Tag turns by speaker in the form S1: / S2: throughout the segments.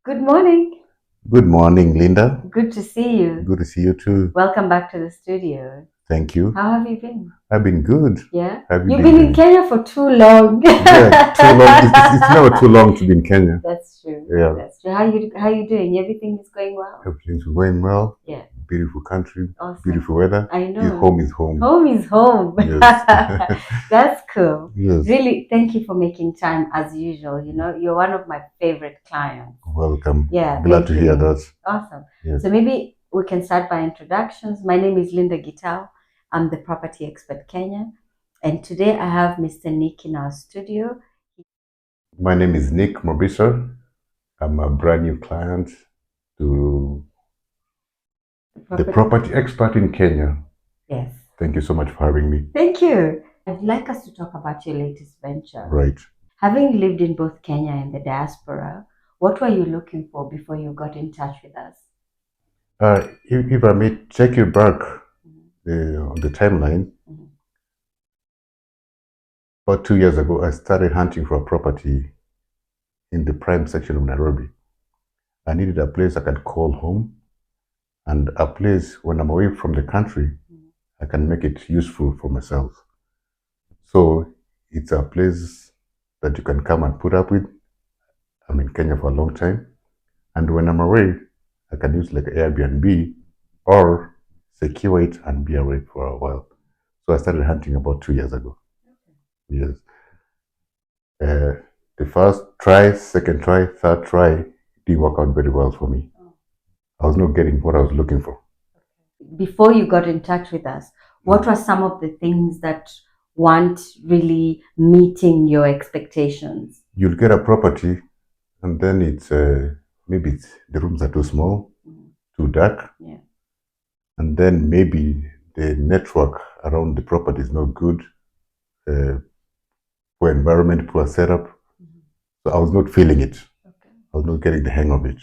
S1: Good morning.
S2: Good morning, Linda.
S1: Good to see you.
S2: Good to see you too.
S1: Welcome back to the studio.
S2: Thank you.
S1: How have you been?
S2: I've been good.
S1: Yeah.
S2: Have you
S1: You've
S2: been
S1: been in
S2: doing?
S1: Kenya for too long.
S2: Yeah, too long. It's never too long to be in Kenya.
S1: That's true.
S2: Yeah,
S1: That's true. How you doing? Everything is going well?
S2: everything's going well.
S1: Yeah.
S2: Beautiful country,
S1: Awesome.
S2: beautiful weather.
S1: I know.
S2: Home is home.
S1: Home is home.
S2: Yes.
S1: That's cool.
S2: Yes.
S1: Really, thank you for making time as usual. You're one of my favorite clients.
S2: Welcome.
S1: Yeah.
S2: Glad to
S1: thank
S2: hear
S1: you.
S2: that.
S1: Awesome.
S2: Yes.
S1: So maybe we can start by introductions. My name is Linda Gitao. I'm the property expert Kenya. And today I have Mr. Nick in our studio.
S2: My name is Nick Mobisa. I'm a brand new client to the property expert in Kenya.
S1: Yes.
S2: Thank you so much for having me.
S1: Thank you. I'd like us to talk about your latest venture.
S2: Right.
S1: Having lived in both Kenya and the diaspora, what were you looking for before you got in touch with us?
S2: If I may take you back on the timeline, about 2 years ago, I started hunting for a property in the prime section of Nairobi. I needed a place I could call home and a place when I'm away from the country, I can make it useful for myself. So it's a place that you can come and put up with. I'm in Kenya for a long time. And when I'm away, I can use like Airbnb or secure it and be away for a while. So I started hunting about 2 years ago. Yes. The first try, second try, third try didn't work out very well for me. I was not getting what I was looking for.
S1: Before you got in touch with us, what were some of the things that weren't really meeting your expectations?
S2: You'll get a property and then it's maybe the rooms are too small, too dark.
S1: Yeah.
S2: And then maybe the network around the property is not good. Poor environment, poor setup. So I was not feeling it.
S1: Okay.
S2: I was not getting the hang of it.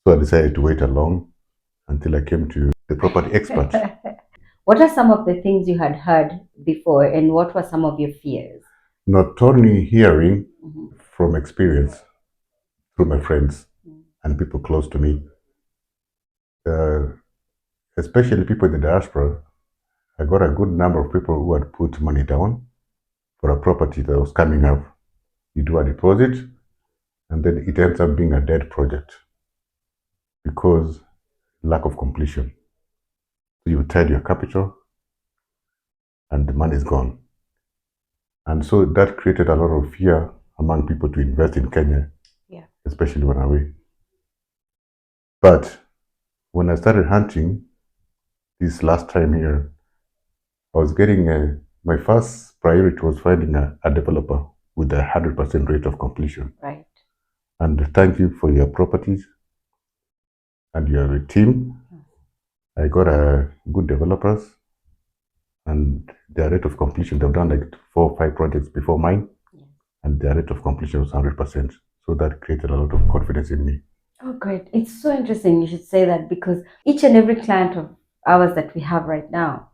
S2: So I decided to wait along until I came to the property expert.
S1: What are some of the things you had heard before, and what were some of your fears?
S2: Not only hearing from experience through my friends and people close to me, especially people in the diaspora, I got a good number of people who had put money down for a property that was coming up. You do a deposit, and then it ends up being a dead project because lack of completion. So you tied your capital, and the money is gone. And so that created a lot of fear among people to invest in Kenya, especially when away. But when I started hunting this last time here, I was getting my first priority was finding a developer with 100% rate of completion.
S1: Right.
S2: And thank you for your properties and your team. I got good developers, and their rate of completion, they've done like 4 or 5 projects before mine, and their rate of completion was 100%. So that created a lot of confidence in me.
S1: Oh, great. It's so interesting you should say that, because each and every client of ours that we have right now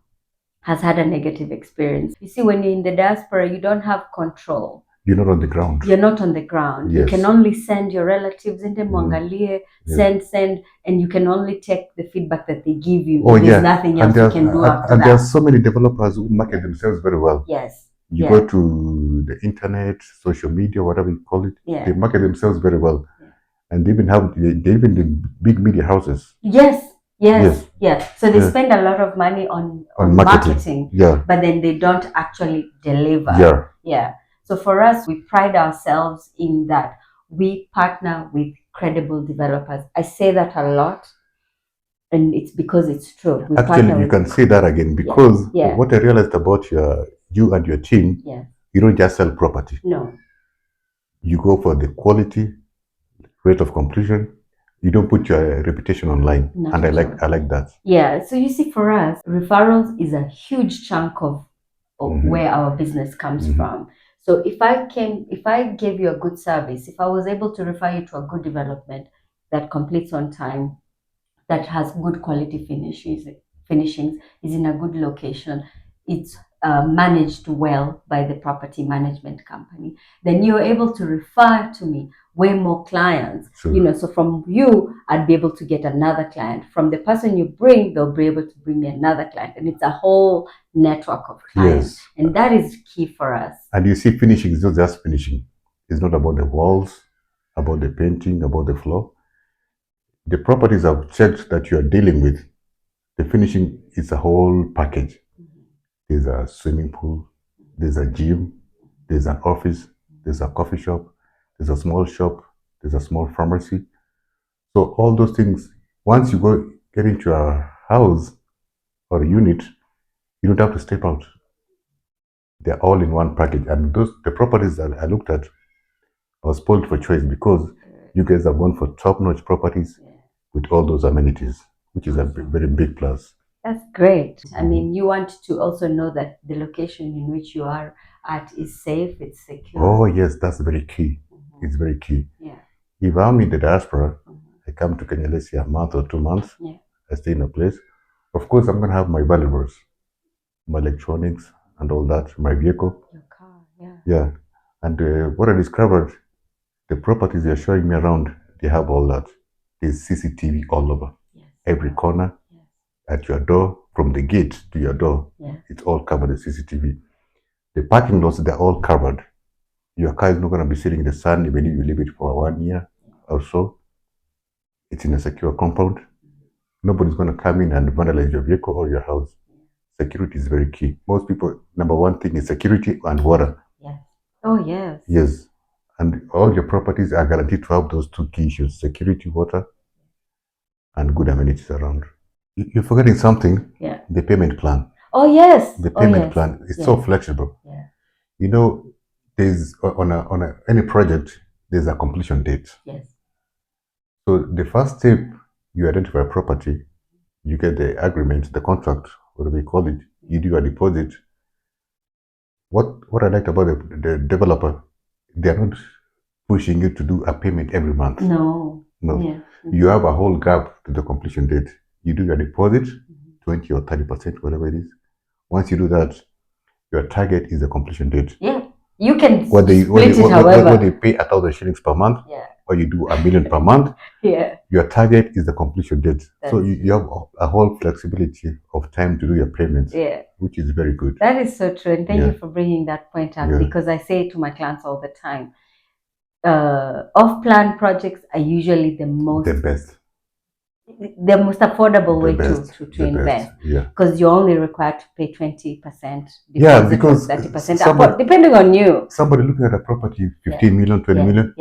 S1: has had a negative experience. You see, when you're in the diaspora, you don't have control.
S2: You're not on the ground.
S1: You're not on the ground.
S2: Yes.
S1: You can only send your relatives in the Mwangalie, send, and you can only take the feedback that they give you.
S2: Oh,
S1: There's nothing else you can do after
S2: and
S1: that.
S2: there are so many developers who market themselves very well.
S1: Yes.
S2: You go to the internet, social media, whatever you call it, they market themselves very well. And they even the big media houses.
S1: Yes. So they spend a lot of money on marketing, but then they don't actually deliver. So for us, we pride ourselves in that we partner with credible developers. I say that a lot, and it's because it's true.
S2: Actually, you can say that again, because what I realized about you and your team, you don't just sell property.
S1: No.
S2: You go for the quality, rate of completion. You don't put your reputation online. And I like that.
S1: Yeah. So you see, for us, referrals is a huge chunk of where our business comes from. So if I gave you a good service, if I was able to refer you to a good development that completes on time, that has good quality finishings, is in a good location, it's managed well by the property management company, then you're able to refer to me way more clients.
S2: Sure.
S1: So from you, I'd be able to get another client. From the person you bring, they'll be able to bring me another client. And it's a whole network of clients. Yes. And that is key for us.
S2: And you see, finishing is not just finishing. It's not about the walls, about the painting, about the floor. The properties I've checked that you are dealing with, the finishing is a whole package. There's a swimming pool, there's a gym, there's an office, there's a coffee shop, there's a small shop, there's a small pharmacy. So all those things, once you get into a house or a unit, you don't have to step out. They're all in one package. And the properties that I looked at, I was spoiled for choice because you guys have gone for top-notch properties with all those amenities, which is a very big plus.
S1: That's great. I mean, you want to also know that the location in which you are at is safe, it's secure.
S2: Oh, yes, that's very key. It's very key.
S1: Yeah.
S2: If I'm in the diaspora, I come to Kenya, let's say a month or 2 months, I stay in a place. Of course, I'm going to have my valuables, my electronics and all that, my vehicle.
S1: Your car, yeah.
S2: Yeah. And what I discovered, the properties they're showing me around, they have all that. There's CCTV all over.
S1: Yes.
S2: Every corner, at your door, from the gate to your door, it's all covered with CCTV. The parking lots, they're all covered. Your car is not going to be sitting in the sun even if you leave it for 1 year or so. It's in a secure compound. Nobody's going to come in and vandalize your vehicle or your house. Security is very key. Most people, number one thing is security and water.
S1: Yes. Oh, yes.
S2: Yes. And all your properties are guaranteed to have those two key issues, security, water, and good amenities around. You're forgetting something.
S1: Yeah.
S2: The payment plan.
S1: Oh, yes.
S2: The payment plan is so flexible.
S1: Yeah.
S2: You know, there's on any project, there's a completion date.
S1: Yes.
S2: So the first step, you identify a property, you get the agreement, the contract, whatever you call it, you do a deposit. What I liked about the developer, they're not pushing you to do a payment every month.
S1: No.
S2: Yeah. You have a whole gap to the completion date. You do your deposit, 20 or 30%, whatever it is. Once you do that, your target is the completion date.
S1: Yeah. You can
S2: split
S1: it however.
S2: Whether you pay 1,000 shillings per month, or you do 1 million per month, your target is the completion date. So you have a whole flexibility of time to do your payments, which is very good.
S1: That is so true. And thank you for bringing that point up because I say to my clients all the time, off-plan projects are usually the most affordable way to invest. Because you're only required to pay 20%.
S2: Because
S1: 30%, depending on you.
S2: Somebody looking at a property, 15 million, 20 million.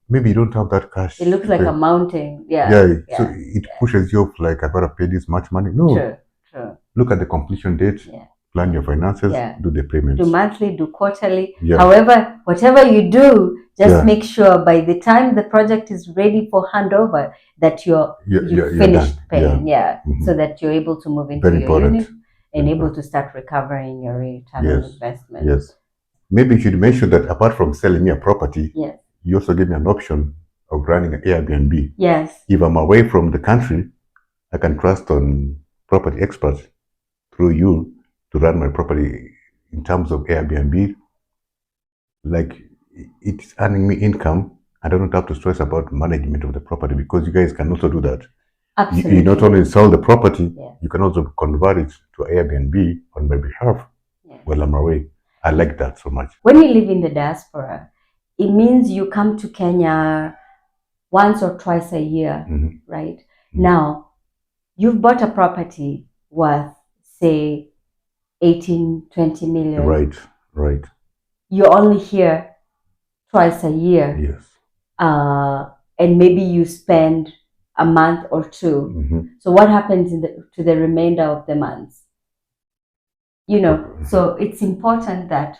S2: Maybe you don't have that cash.
S1: It looks like a mountain.
S2: So it pushes you off like, I better pay this much money. No.
S1: True.
S2: Look at the completion date. Plan your finances. Do the payments.
S1: Do monthly, do quarterly. However, whatever you do, just make sure by the time the project is ready for handover that you're finished paying. So that you're able to move into your unit and able to start recovering your return on investment.
S2: Yes. Maybe you should mention that apart from selling me a property, you also give me an option of running an Airbnb.
S1: Yes.
S2: If I'm away from the country, I can trust on property experts through you to run my property in terms of Airbnb. Like, it's earning me income. I don't have to stress about management of the property because you guys can also do that.
S1: Absolutely.
S2: You not only sell the property, you can also convert it to Airbnb on my behalf while I'm away. I like that so much.
S1: When you live in the diaspora, it means you come to Kenya once or twice a year, right? Now, you've bought a property worth, say, 18, 20 million.
S2: Right.
S1: You're only here twice a year.
S2: Yes.
S1: And maybe you spend a month or two. So what happens to the remainder of the months? So it's important that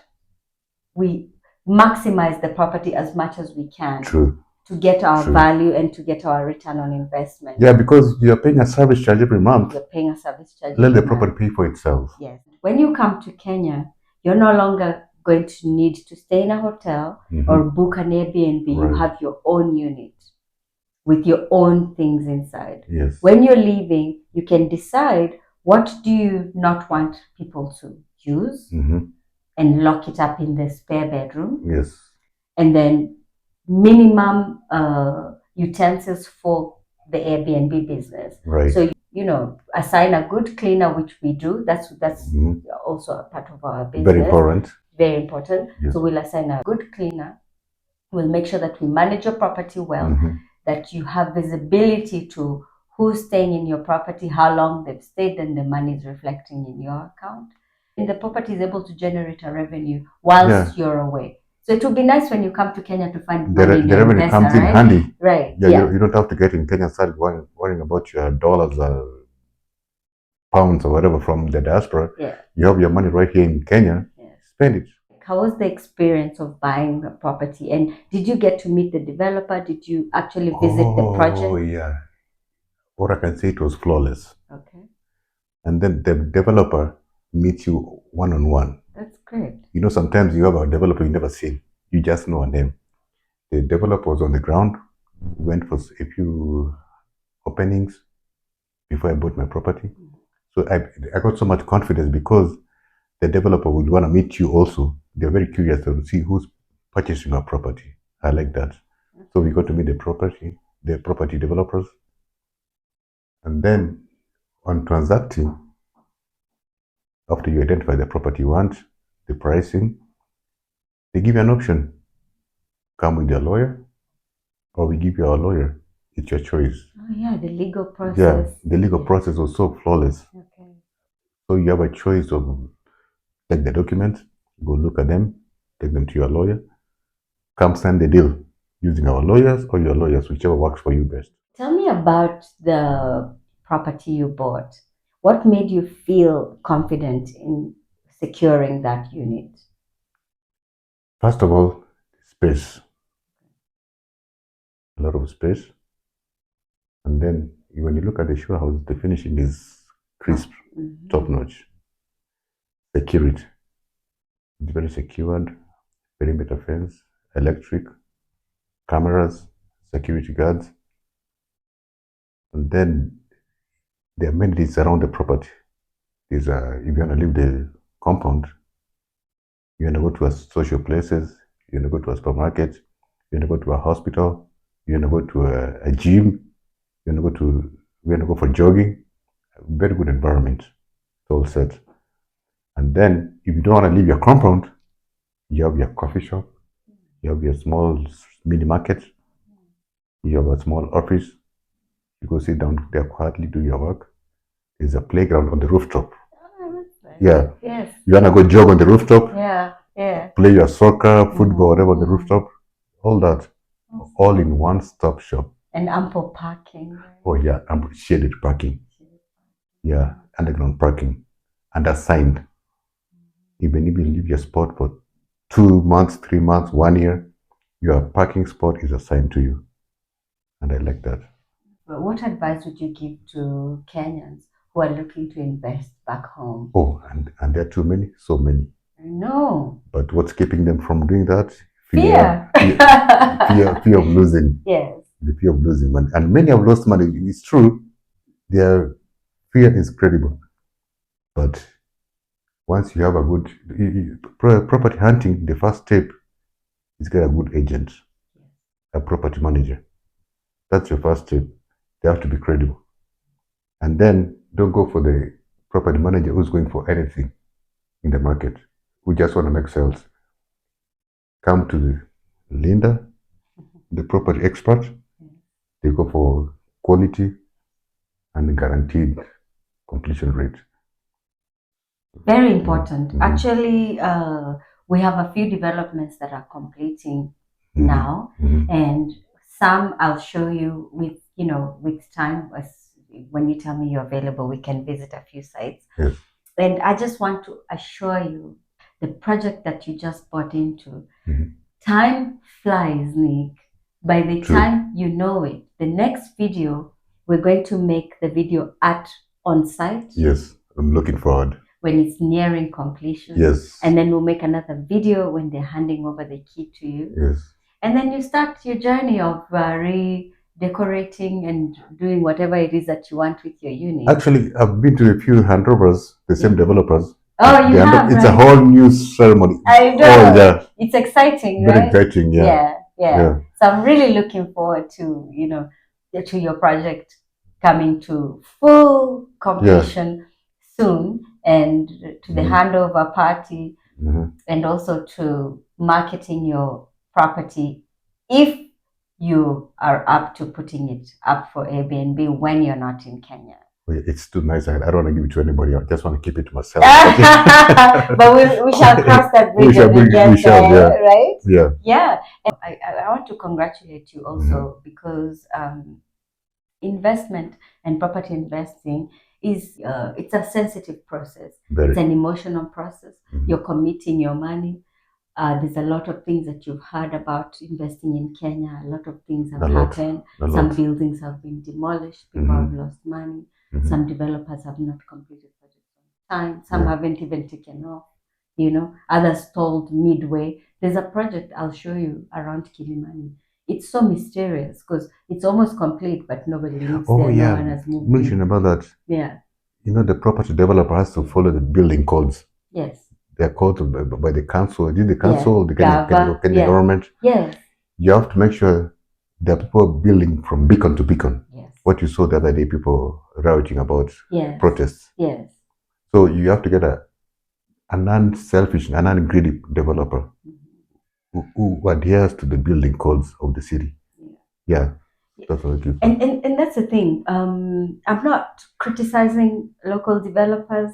S1: we maximize the property as much as we can.
S2: True.
S1: To get our value and to get our return on investment.
S2: Yeah, because you're paying a service charge every month.
S1: You're paying a service charge.
S2: Let the property pay for itself.
S1: Yes. When you come to Kenya, you're no longer going to need to stay in a hotel or book an Airbnb. You have your own unit with your own things inside.
S2: Yes.
S1: When you're leaving, you can decide what do you not want people to use and lock it up in the spare bedroom.
S2: Yes.
S1: And then minimum utensils for the Airbnb business.
S2: Right.
S1: So, assign a good cleaner, which we do. That's also a part of our business.
S2: Very important.
S1: Very important.
S2: Yes.
S1: So we'll assign a good cleaner. We'll make sure that we manage your property well, that you have visibility to who's staying in your property, how long they've stayed, and the money is reflecting in your account. And the property is able to generate a revenue whilst you're away. So it would be nice when you come to Kenya to find money in
S2: the
S1: your
S2: revenue comes in
S1: right?
S2: handy.
S1: Right.
S2: Yeah. You don't have to get in Kenya and start worrying about your dollars or pounds or whatever from the diaspora.
S1: Yeah.
S2: You have your money right here in Kenya.
S1: Yes.
S2: Spend it.
S1: How was the experience of buying a property? And did you get to meet the developer? Did you actually visit the project?
S2: Oh, yeah. What I can say, it was flawless.
S1: Okay.
S2: And then the developer meets you one-on-one.
S1: That's great.
S2: Sometimes you have a developer you never seen. You just know a name. The developer was on the ground. We went for a few openings before I bought my property. So I got so much confidence because the developer would want to meet you also. They're very curious to see who's purchasing our property. I like that. So we got to meet the property developers. And then on transacting, after you identify the property you want, the pricing, they give you an option. Come with your lawyer, or we give you our lawyer. It's your choice.
S1: Oh yeah, the legal process.
S2: Yeah, the legal process was so flawless.
S1: Okay.
S2: So you have a choice of take the documents, go look at them, take them to your lawyer, come sign the deal using our lawyers or your lawyers, whichever works for you best.
S1: Tell me about the property you bought. What made you feel confident in securing that unit?
S2: First of all, space. A lot of space. And then when you look at the show house, the finishing is crisp, top notch. Security. It's very secured, perimeter fence, electric, cameras, security guards. And then the amenities around the property is if you want to leave the compound, you want to go to a social places, you want to go to a supermarket, you want to go to a hospital, you want to go to a gym, you want to go for jogging. Very good environment. It's all set. And then if you don't want to leave your compound, you have your coffee shop, you have your small mini market, you have a small office. You go sit down there quietly, do your work. There's a playground on the rooftop.
S1: Oh, that's nice.
S2: Yeah.
S1: Yes.
S2: You wanna go jog on the rooftop?
S1: Yeah. Yeah.
S2: Play your soccer, football, whatever on the rooftop. All that. All in one-stop shop.
S1: And ample parking.
S2: Oh yeah, shaded parking. Yeah, underground parking. And assigned. Even if you leave your spot for 2 months, 3 months, 1 year, your parking spot is assigned to you. And I like that.
S1: But what advice would you give to Kenyans who are looking to invest back home?
S2: Oh, and there are so many.
S1: I know.
S2: But what's keeping them from doing that?
S1: Fear.
S2: Fear of losing.
S1: Yes.
S2: The fear of losing money. And many have lost money. It's true. Their fear is credible. But once you have a good property hunting, the first step is get a good agent, a property manager. That's your first step. They have to be credible. And then don't go for the property manager who's going for anything in the market. We just want to make sales. Come to Linda, the property expert. They go for quality and guaranteed completion rate.
S1: Very important. Actually, we have a few developments that are completing now, and some I'll show you with time. When you tell me you're available, we can visit a few sites.
S2: Yes.
S1: And I just want to assure you, the project that you just bought into, time flies, Nick. By the time you know it, the next video, we're going to make the video on site.
S2: Yes, I'm looking forward.
S1: When it's nearing completion.
S2: Yes.
S1: And then we'll make another video when they're handing over the key to you.
S2: Yes.
S1: And then you start your journey of redecorating and doing whatever it is that you want with your unit.
S2: Actually, I've been to a few handovers, the same developers.
S1: Oh, you have.
S2: It's a whole new ceremony.
S1: I know.
S2: Oh, yeah.
S1: It's exciting,
S2: Very
S1: right?
S2: exciting, yeah.
S1: Yeah. So I'm really looking forward to, to your project coming to full completion soon, and to the handover party, and also to marketing your property if you are up to putting it up for Airbnb when you're not in Kenya.
S2: It's too nice. I don't want to give it to anybody. I just want to keep it to myself.
S1: But we shall cross that bridge when we get there, right?
S2: Yeah.
S1: Yeah. And I want to congratulate you also because investment and property investing is it's a sensitive process. It's an emotional process. You're committing your money. There's a lot of things that you've heard about investing in Kenya. A lot of things have happened. Some buildings have been demolished. People have lost money. Some developers have not completed projects on time. Some haven't even taken off. Others stalled midway. There's a project I'll show you around Kilimani. It's so mysterious because it's almost complete, but nobody lives there. No one has moved.
S2: Mention about that.
S1: Yeah.
S2: The property developer has to follow the building codes.
S1: Yes.
S2: They're called by the council. Did the council, the Kenya government?
S1: Yes.
S2: You have to make sure that people are building from beacon to beacon.
S1: Yes.
S2: What you saw the other day, people rioting about protests.
S1: Yes.
S2: So you have to get a non-selfish, a non-greedy developer who adheres to the building codes of the city. Yeah. That's what it is.
S1: And that's the thing. I'm not criticizing local developers,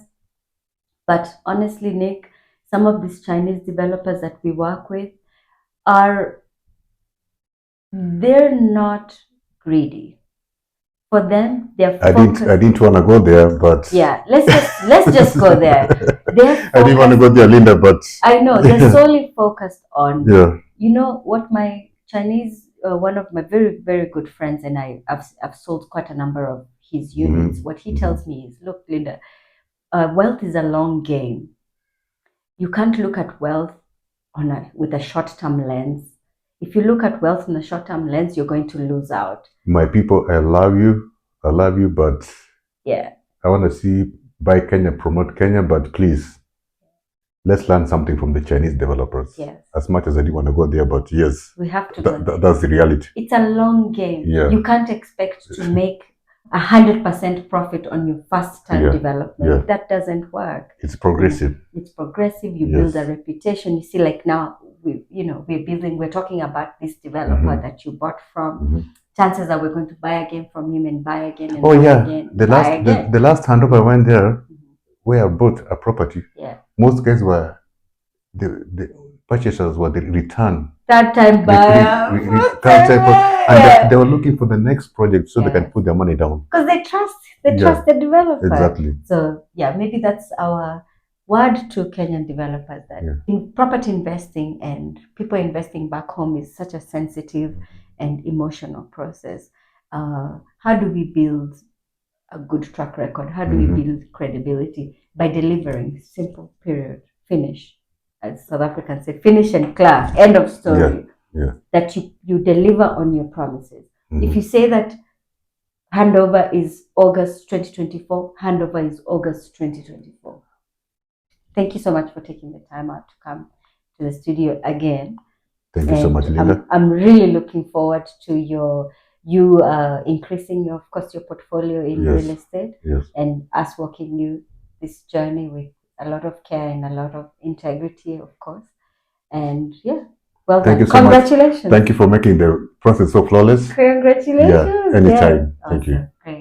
S1: but honestly, Nick, some of these Chinese developers that we work with they're not greedy. For them, they're focused. I
S2: didn't want to go there, but
S1: let's just go there.
S2: I didn't want to go there, Linda, but
S1: I know they're solely focused on. What my Chinese, one of my very, very good friends, and I've sold quite a number of his units. What he tells me is, look, Linda, wealth is a long game. You can't look at wealth with a short-term lens. If you look at wealth in a short-term lens, you're going to lose out.
S2: My people, I love you, but I want to see buy Kenya, promote Kenya, but please, let's learn something from the Chinese developers.
S1: Yes.
S2: As much as I didn't want to go there, but yes,
S1: we have to.
S2: That's the reality.
S1: It's a long game.
S2: Yeah.
S1: You can't expect to make 100% profit on your first-time development.
S2: Yeah.
S1: That doesn't work.
S2: It's progressive.
S1: It's progressive. You build a reputation. You see, like now, we're talking about this developer that you bought from. Chances are we're going to buy again from him and buy again and again.
S2: The last handover I went there, where I bought a property.
S1: Yeah.
S2: Most guys were the purchasers were the return.
S1: That time buyer.
S2: And they were looking for the next project so they can put their money down.
S1: Because they trust the developer.
S2: Exactly.
S1: So maybe that's our word to Kenyan developers, that in property investing and people investing back home is such a sensitive and emotional process. How do we build a good track record? How do we build credibility? By delivering. Simple, period, finish. As South Africans say, finish and clear, end of story. That you deliver on your promises. If you say that handover is August 2024, handover is August 2024. Thank you so much for taking the time out to come to the studio again.
S2: Thank you so much, Linda.
S1: I'm really looking forward to you increasing your portfolio in real estate, and us walking you this journey with a lot of care and a lot of integrity, of course. And well
S2: done.
S1: Congratulations.
S2: Thank you for making the process so flawless.
S1: Congratulations.
S2: Yeah, anytime. Awesome. Thank you.
S1: Great.